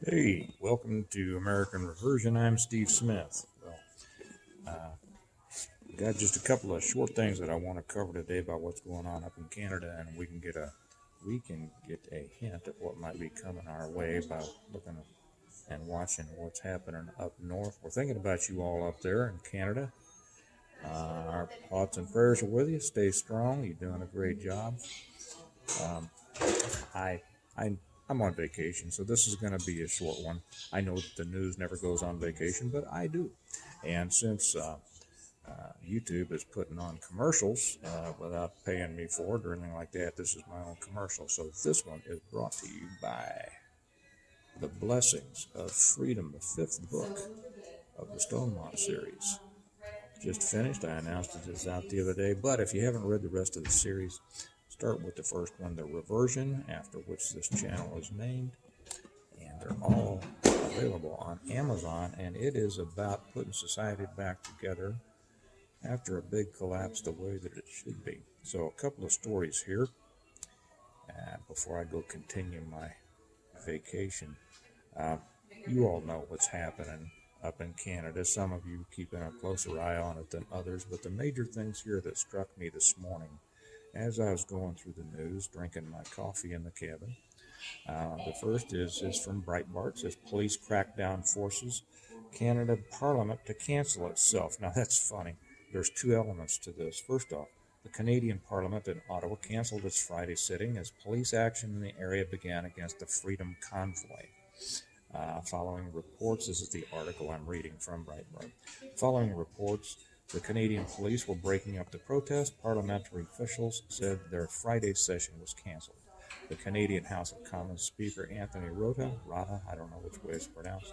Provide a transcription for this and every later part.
Hey, welcome to American Reversion. I'm Steve Smith. Got just a couple of short things that I want to cover today about what's going on up in Canada, and we can get a hint at what might be coming our way by looking and watching what's happening up north. We're thinking about you all up there in Canada. Our thoughts and prayers are with you. Stay strong. You're doing a great job. Um, I, I, I'm on vacation, so this is going to be a short one. I know that the news never goes on vacation, but I do. And since YouTube is putting on commercials without paying me for it or anything like that, this is my own commercial. So this one is brought to you by The Blessings of Freedom, the fifth book of the Stonemont series. Just finished. I announced it is out the other day, but if you haven't read the rest of the series, start with the first one, The Reversion, after which this channel is named, and they're all available on Amazon, and it is about putting society back together after a big collapse the way that it should be. So a couple of stories here before I go continue my vacation. Uh, you all know what's happening up in Canada. Some of you keeping a closer eye on it than others, but the major things here that struck me this morning as I was going through the news, drinking my coffee in the cabin. The first is from Breitbart. It says police crackdown forces Canada Parliament to cancel itself. Now that's funny. There's two elements to this. First off, the Canadian Parliament in Ottawa canceled its Friday sitting as police action in the area began against the Freedom Convoy. Following reports, this is the article I'm reading from Breitbart. Following reports, the Canadian police were breaking up the protest. Parliamentary officials said their Friday session was canceled. The Canadian House of Commons Speaker Anthony Rota, I don't know which way it's pronounced,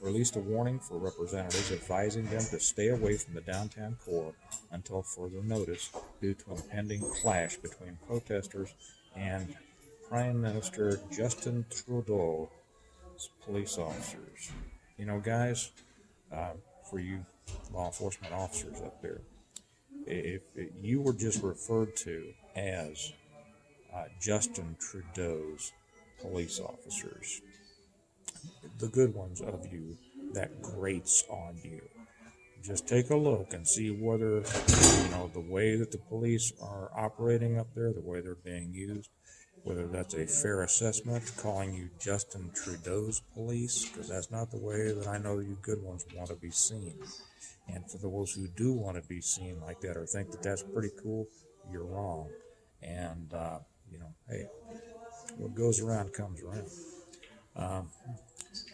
released a warning for representatives advising them to stay away from the downtown core until further notice due to an impending clash between protesters and Prime Minister Justin Trudeau's police officers. You know, guys, for you law enforcement officers up there, if you were just referred to as Justin Trudeau's police officers, the good ones of you, that grates on you. Just take a look and see whether, the way that the police are operating up there, the way they're being used, whether that's a fair assessment, calling you Justin Trudeau's police, because that's not the way that I know you good ones want to be seen. And for those who do want to be seen like that or think that that's pretty cool, you're wrong. And, hey, what goes around comes around.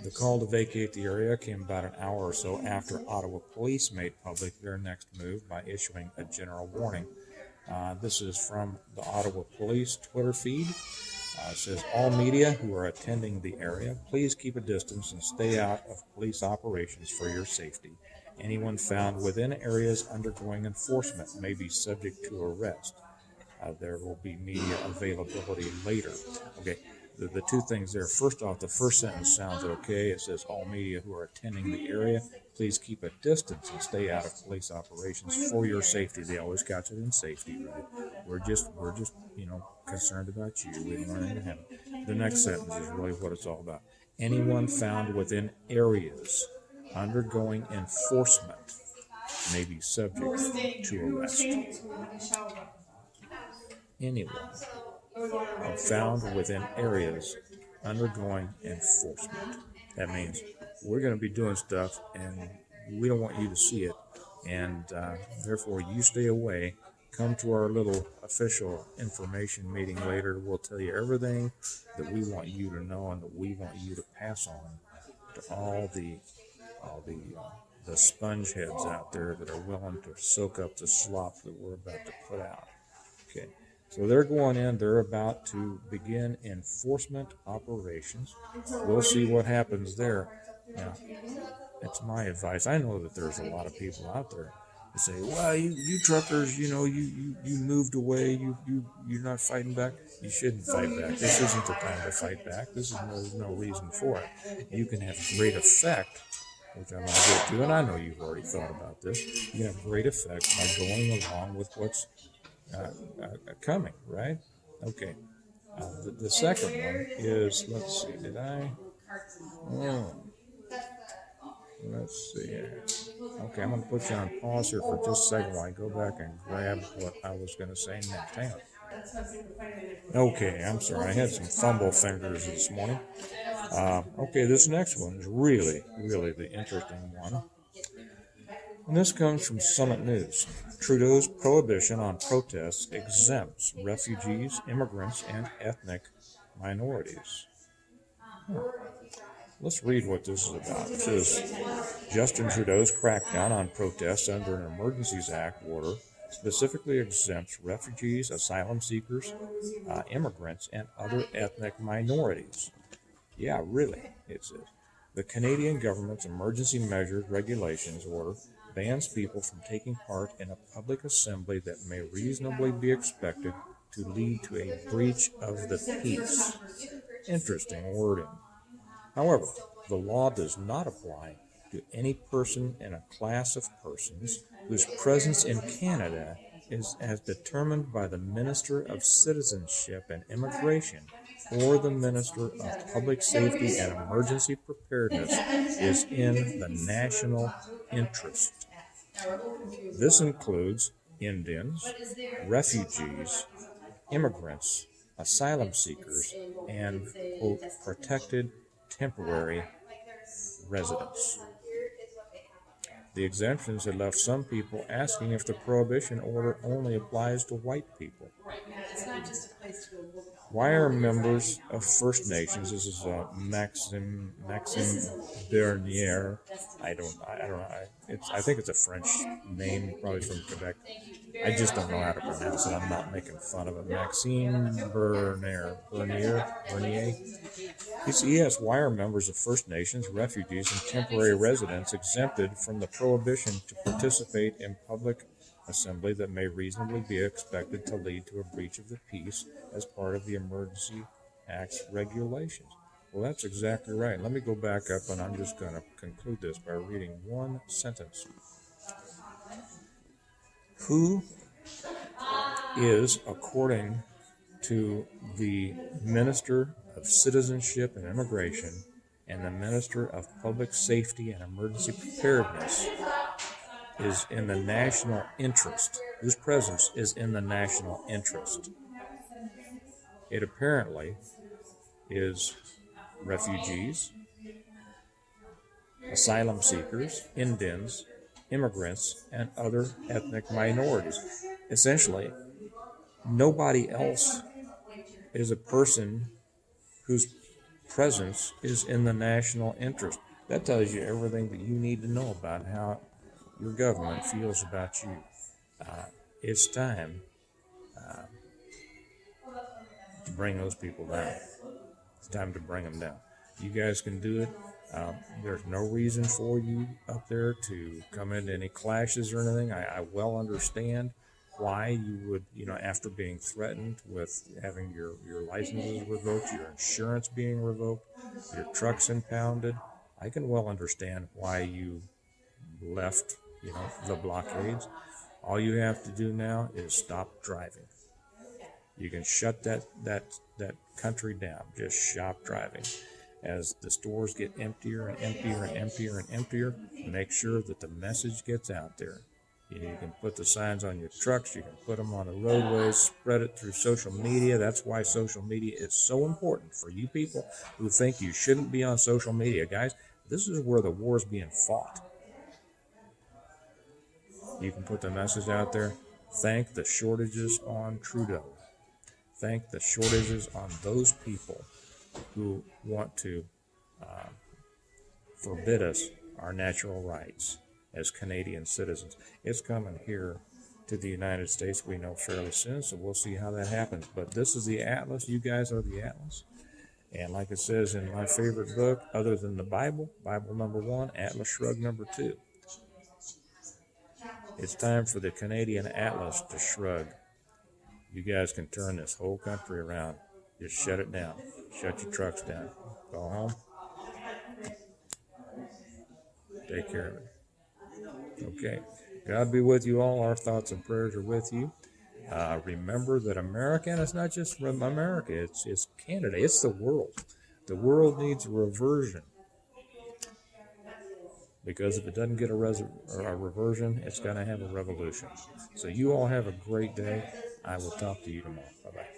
The call to vacate the area came about an hour or so after Ottawa police made public their next move by issuing a general warning. This is from the Ottawa Police Twitter feed. It says, all media who are attending the area, please keep a distance and stay out of police operations for your safety. Anyone found within areas undergoing enforcement may be subject to arrest. There will be media availability later. Okay, the two things there. First off, the first sentence sounds okay. It says all media who are attending the area, please keep a distance and stay out of police operations for your safety. They always couch it in safety, right? We're just concerned about you. We don't want anything to happen. The next sentence is really what it's all about. Anyone found within areas undergoing enforcement may be subject to arrest. Anyone found within areas undergoing enforcement. That means we're going to be doing stuff and we don't want you to see it, and therefore you stay away. Come to our little official information meeting later. We'll tell you everything that we want you to know and that we want you to pass on to all the sponge heads out there that are willing to soak up the slop that we're about to put out. Okay. So they're going in, they're about to begin enforcement operations. We'll see what happens there. Now, that's my advice. I know that there's a lot of people out there that say, well, you truckers, you moved away, you're not fighting back. You shouldn't fight back. This isn't the time to fight back. There's no reason for it. You can have great effect, which I'm going to get to, and I know you've already thought about this. You can have great effect by going along with what's coming, right? Okay. The second one is, let's see, did I? Oh, let's see here. Okay, I'm going to put you on pause here for just a second while I go back and grab what I was going to say next. Hang on. Okay, I'm sorry. I had some fumble fingers this morning. Okay, this next one is really the interesting one. And this comes from Summit News. Trudeau's prohibition on protests exempts refugees, immigrants, and ethnic minorities. Let's read what this is about. It says Justin Trudeau's crackdown on protests under an Emergencies Act order specifically exempts refugees, asylum seekers, immigrants, and other ethnic minorities. Yeah, really, it says. The Canadian government's emergency measures regulations order bans people from taking part in a public assembly that may reasonably be expected to lead to a breach of the peace. Interesting wording. However, the law does not apply to any person in a class of persons whose presence in Canada is as determined by the Minister of Citizenship and Immigration or the Minister of Public Safety and Emergency Preparedness is in the national interest. This includes Indians, refugees, immigrants, asylum seekers, and, quote, protected temporary residents. The exemptions had left some people asking if the prohibition order only applies to white people. Why are members of First Nations? This is Maxime Bernier. I don't know. I think it's a French name, probably from Quebec. I just don't know how to pronounce it. I'm not making fun of it. Maxime Bernier. He asks, why are members of First Nations, refugees, and temporary residents exempted from the prohibition to participate in public assembly that may reasonably be expected to lead to a breach of the peace as part of the Emergency Act's regulations? Well, that's exactly right. Let me go back up, and I'm just going to conclude this by reading one sentence. Who is, according to the Minister of Citizenship and Immigration and the Minister of Public Safety and Emergency Preparedness, is in the national interest, whose presence is in the national interest? It apparently is refugees, asylum seekers, Indians, immigrants, and other ethnic minorities. Essentially, nobody else is a person whose presence is in the national interest. That tells you everything that you need to know about how your government feels about you. It's time to bring those people down. It's time to bring them down. You guys can do it. There's no reason for you up there to come into any clashes or anything. I well understand why you would, after being threatened with having your licenses revoked, your insurance being revoked, your trucks impounded. I can well understand why you left, the blockades. All you have to do now is stop driving. You can shut that country down. Just stop driving. As the stores get emptier and emptier and emptier and emptier, make sure that the message gets out there. You can put the signs on your trucks. You can put them on the roadways, spread it through social media. That's why social media is so important for you people who think you shouldn't be on social media. Guys, this is where the war is being fought. You can put the message out there. Thank the shortages on Trudeau. Thank the shortages on those people who want to forbid us our natural rights as Canadian citizens. It's coming here to the United States, we know, fairly soon, so we'll see how that happens. But this is the Atlas. You guys are the Atlas. And like it says in my favorite book, other than the Bible, Bible number 1, Atlas Shrug number 2. It's time for the Canadian Atlas to shrug. You guys can turn this whole country around. Just shut it down. Shut your trucks down. Go home. Take care of it. Okay. God be with you all. Our thoughts and prayers are with you. Remember that America, and it's not just from America, it's Canada, it's the world. The world needs a reversion, because if it doesn't get a reversion, it's going to have a revolution. So you all have a great day. I will talk to you tomorrow. Bye-bye.